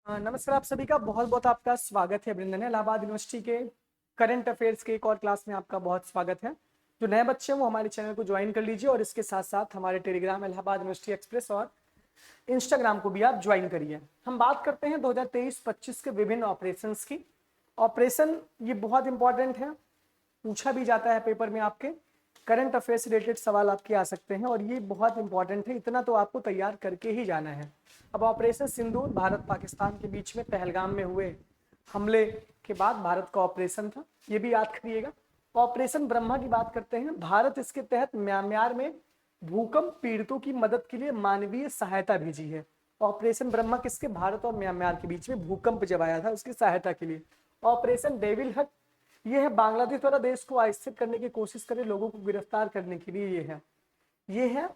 नमस्कार, आप सभी का बहुत बहुत आपका स्वागत है। अभिनंदन है। इलाहाबाद यूनिवर्सिटी के करंट अफेयर्स के एक और क्लास में आपका बहुत स्वागत है। जो नए बच्चे हैं वो हमारे चैनल को ज्वाइन कर लीजिए और इसके साथ साथ हमारे टेलीग्राम इलाहाबाद यूनिवर्सिटी एक्सप्रेस और इंस्टाग्राम को भी आप ज्वाइन करिए। हम बात करते हैं 2023-25 के विभिन्न ऑपरेशंस की। ऑपरेशन ये बहुत इंपॉर्टेंट है, पूछा भी जाता है पेपर में। आपके करंट अफेयर से रिलेटेड सवाल आपके आ सकते हैं और ये बहुत इंपॉर्टेंट है, इतना तो आपको तैयार करके ही जाना है। अब ऑपरेशन सिंदूर भारत पाकिस्तान के बीच में पहलगाम में हुए हमले के बाद भारत का ऑपरेशन था, ये भी याद करिएगा। ऑपरेशन ब्रह्मा की बात करते हैं। भारत इसके तहत म्यांमार में भूकंप पीड़ितों की मदद के लिए मानवीय सहायता भेजी है। ऑपरेशन ब्रह्मा किसके? भारत और म्यांमार के बीच में भूकंप जब आया था उसकी सहायता के लिए। ऑपरेशन डेविल हट ये है बांग्लादेश द्वारा देश को अस्थिर करने की कोशिश करे लोगों को गिरफ्तार करने के लिए। ये है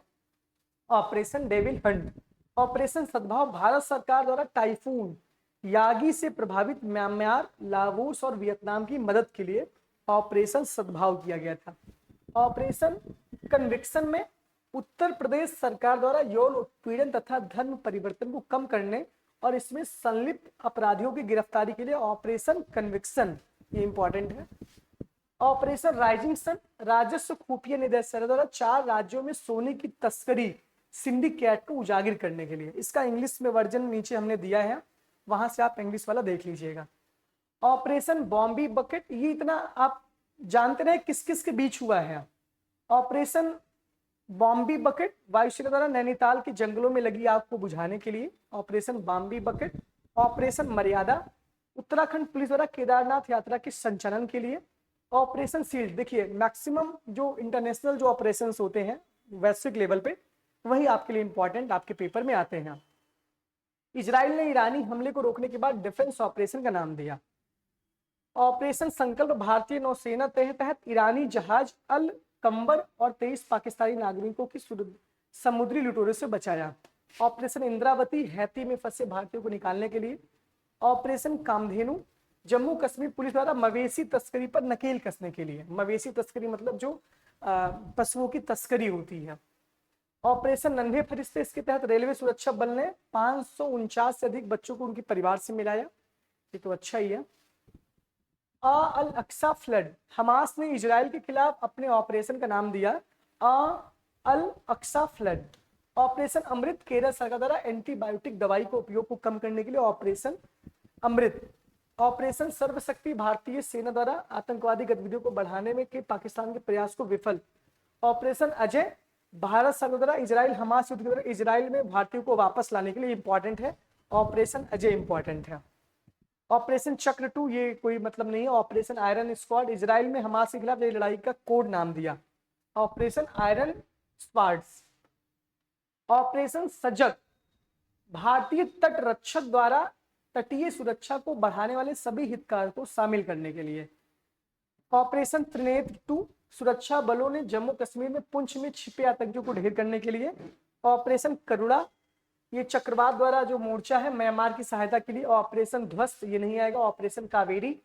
ऑपरेशन डेविल हंट। ऑपरेशन सद्भाव भारत सरकार द्वारा टाइफून यागी से प्रभावित म्यांमार, लाओस और वियतनाम की मदद के लिए ऑपरेशन सद्भाव किया गया था। ऑपरेशन कन्विक्शन में उत्तर प्रदेश सरकार द्वारा यौन उत्पीड़न तथा धर्म परिवर्तन को कम करने और इसमें संलिप्त अपराधियों की गिरफ्तारी के लिए ऑपरेशन कन्विक्शन, ये इंपॉर्टेंट है। ऑपरेशन राइजिंग सन राजस्व खुफिया निदेशालय द्वारा 4 राज्यों में सोने की तस्करी सिंडिकेट को उजागर करने के लिए। इसका इंग्लिश में वर्जन नीचे हमने दिया है, वहां से आप इंग्लिश वाला देख लीजिएगा। ऑपरेशन बॉम्बी बकेट, ये इतना आप जानते रहे किस किस के बीच हुआ है। ऑपरेशन बॉम्बी बकेट वायुसेना द्वारा नैनीताल के जंगलों में लगी आग को बुझाने के लिए ऑपरेशन बॉम्बी बकेट। ऑपरेशन मर्यादा उत्तराखंड पुलिस द्वारा केदारनाथ यात्रा के संचालन के लिए। ऑपरेशन शील्ड, देखिए मैक्सिमम जो इंटरनेशनल जो ऑपरेशंस होते हैं वैश्विक लेवल पे, वही आपके लिए इंपॉर्टेंट आपके पेपर में आते हैं। इजराइल ने ईरानी हमले को रोकने के बाद डिफेंस ऑपरेशन का नाम दिया। ऑपरेशन संकल्प भारतीय नौसेना तहत ईरानी जहाज अल कंबर और 23 पाकिस्तानी नागरिकों की समुद्री लुटेरों से बचाया। ऑपरेशन इंद्रावती हैती में फंसे भारतीयों को निकालने के लिए। ऑपरेशन कामधेनु जम्मू कश्मीर पुलिस द्वारा मवेशी तस्करी पर नकेल कसने के लिए। मवेशी तस्करी मतलब जो पशुओं की तस्करी होती है। ऑपरेशन नन्हे फरिश्ते, इसके तहत रेलवे सुरक्षा बल ने 549 से अधिक बच्चों को उनके परिवार से मिलाया, ये तो अच्छा ही है। अल अक्सा फ्लड, हमास ने इजराइल के खिलाफ अपने ऑपरेशन का नाम दिया अल अक्सा फ्लड। ऑपरेशन अमृत केरल सरकार द्वारा एंटीबायोटिक दवाई को उपयोग को कम करने के लिए ऑपरेशन अमृत। ऑपरेशन सर्वशक्ति भारतीय सेना द्वारा आतंकवादी गतिविधियों को बढ़ाने में के पाकिस्तान के प्रयास को विफल। ऑपरेशन अजय भारत सरकार द्वारा इजराइल हमास युद्ध के दौरान इजराइल में भारतीयों को वापस लाने के लिए इंपॉर्टेंट है। ऑपरेशन अजय इंपॉर्टेंट है। ऑपरेशन चक्र 2 ये कोई मतलब नहीं है। ऑपरेशन आयरन स्क्वाड इजराइल में हमास के खिलाफ लड़ाई का कोड नाम दिया, ऑपरेशन आयरन स्क्वाड्स। ऑपरेशन सजग भारतीय तट रक्षक द्वारा तटीय सुरक्षा को बढ़ाने वाले सभी हितधारकों को शामिल करने के लिए। ऑपरेशन त्रिनेत्र 2 सुरक्षा बलों ने जम्मू कश्मीर में पुंछ में छिपे आतंकियों को ढेर करने के लिए। ऑपरेशन करुणा ये चक्रवात द्वारा जो मोर्चा है म्यांमार की सहायता के लिए। ऑपरेशन ध्वस्त ये नहीं आएगा। ऑपरेशन कावेरी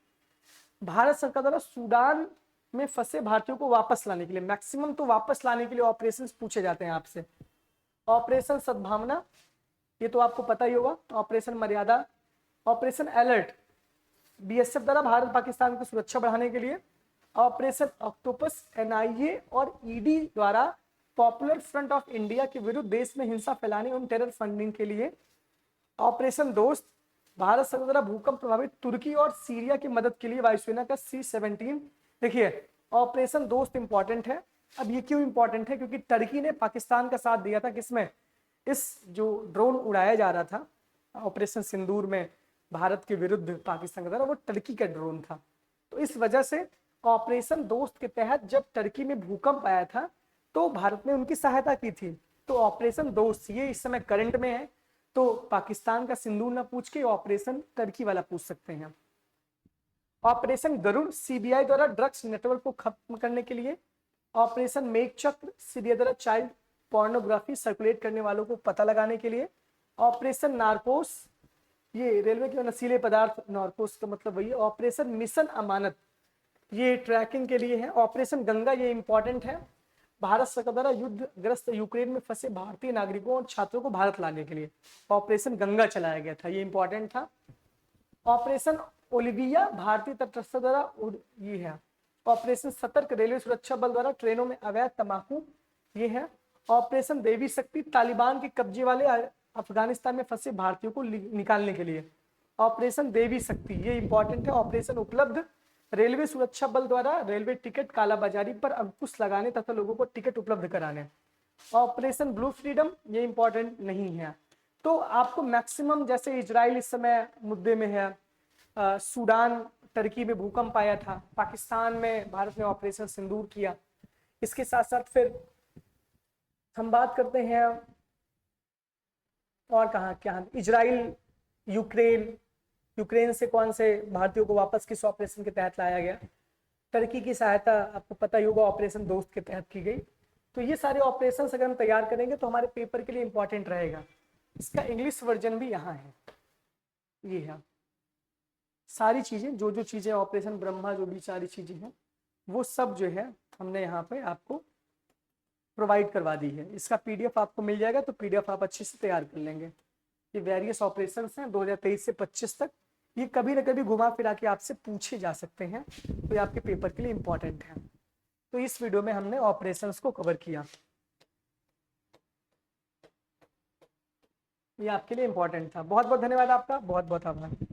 भारत सरकार द्वारा सूडान में फंसे भारतीयों को वापस लाने के लिए, मैक्सिमम तो वापस लाने के लिए ऑपरेशंस पूछे जाते हैं आपसे। ऑपरेशन सद्भावना ये तो आपको पता ही होगा। ऑपरेशन मर्यादा, ऑपरेशन अलर्ट बीएसएफ द्वारा भारत पाकिस्तान की सुरक्षा बढ़ाने के लिए। ऑपरेशन ऑक्टोपस एनआईए और ईडी द्वारा पॉपुलर फ्रंट ऑफ इंडिया के विरुद्ध देश में हिंसा फैलाने और टेरर फंडिंग के लिए। ऑपरेशन दोस्त भारत सरकार द्वारा भूकंप प्रभावित तुर्की और सीरिया की मदद के लिए वायुसेना का C-17। देखिए ऑपरेशन दोस्त इंपॉर्टेंट है। अब ये क्यों इंपॉर्टेंट है? क्योंकि टर्की ने पाकिस्तान का साथ दिया था किसमें? इस जो ड्रोन उड़ाया जा रहा था ऑपरेशन सिंदूर में भारत के विरुद्ध पाकिस्तान का द्वारा, वो टर्की का ड्रोन था। तो इस वजह से ऑपरेशन दोस्त के तहत जब टर्की में भूकंप आया था तो भारत ने उनकी सहायता की थी। तो ऑपरेशन दोस्त ये इस समय करंट में है, तो पाकिस्तान का सिंदूर ना पूछ के ऑपरेशन टर्की वाला पूछ सकते हैं। ऑपरेशन गरुड़ सीबीआई द्वारा ड्रग्स नेटवर्क को खत्म करने के लिए। ऑपरेशन मेघ चक्र सीबीआई द्वारा चाइल्ड पोर्नोग्राफी सर्कुलेट करने वालों को पता लगाने के लिए। ऑपरेशन नार्कोस ये रेलवे के नशीले पदार्थ, नार्कोस का मतलब वही है। ऑपरेशन मिशन अमानत ये ट्रैकिंग के लिए है। ऑपरेशन गंगा ये इंपॉर्टेंट है। भारत सरकार द्वारा युद्धग्रस्त यूक्रेन में फंसे भारतीय नागरिकों और छात्रों को भारत लाने के लिए ऑपरेशन गंगा चलाया गया था, ये इंपॉर्टेंट था। ऑपरेशन ओलिविया भारतीय तटस्थ द्वारा ये है। ऑपरेशन सतर्क रेलवे सुरक्षा बल द्वारा ट्रेनों में अवैध तंबाकू, ये है। ऑपरेशन देवी शक्ति तालिबान के कब्जे वाले अफगानिस्तान में फंसे भारतीयों को निकालने के लिए ऑपरेशन देवी शक्ति, ये इंपॉर्टेंट है। ऑपरेशन उपलब्ध रेलवे सुरक्षा बल द्वारा रेलवे टिकट कालाबाजारी पर अंकुश लगाने तथा लोगों को टिकट उपलब्ध कराने। ऑपरेशन ब्लू फ्रीडम, ये इंपॉर्टेंट नहीं है। तो आपको मैक्सिमम, जैसे इजराइल इस समय मुद्दे में है, सूडान टर्की में भूकंप आया था, पाकिस्तान में भारत ने ऑपरेशन सिंदूर किया। इसके साथ साथ फिर हम बात करते हैं और कहाँ क्या, इजराइल यूक्रेन से कौन से भारतीयों को वापस किस ऑपरेशन के तहत लाया गया। टर्की की सहायता आपको पता ही होगा ऑपरेशन दोस्त के तहत की गई। तो ये सारे ऑपरेशन अगर हम तैयार करेंगे तो हमारे पेपर के लिए इंपॉर्टेंट रहेगा। इसका इंग्लिश वर्जन भी यहाँ है, ये है। सारी चीजें जो चीजें ऑपरेशन ब्रह्मा, जो भी सारी चीजें हैं वो सब जो है हमने यहाँ पे आपको प्रोवाइड करवा दी है। इसका पीडीएफ आपको मिल जाएगा, तो पीडीएफ आप अच्छे से तैयार कर लेंगे। ये वेरियस ऑपरेशंस हैं 2023 से 25 तक, ये कभी ना कभी घुमा फिरा के आपसे पूछे जा सकते हैं, तो ये आपके पेपर के लिए इंपॉर्टेंट है। तो इस वीडियो में हमने ऑपरेशंस को कवर किया, ये आपके लिए इंपॉर्टेंट था। बहुत बहुत धन्यवाद आपका, बहुत बहुत आभार।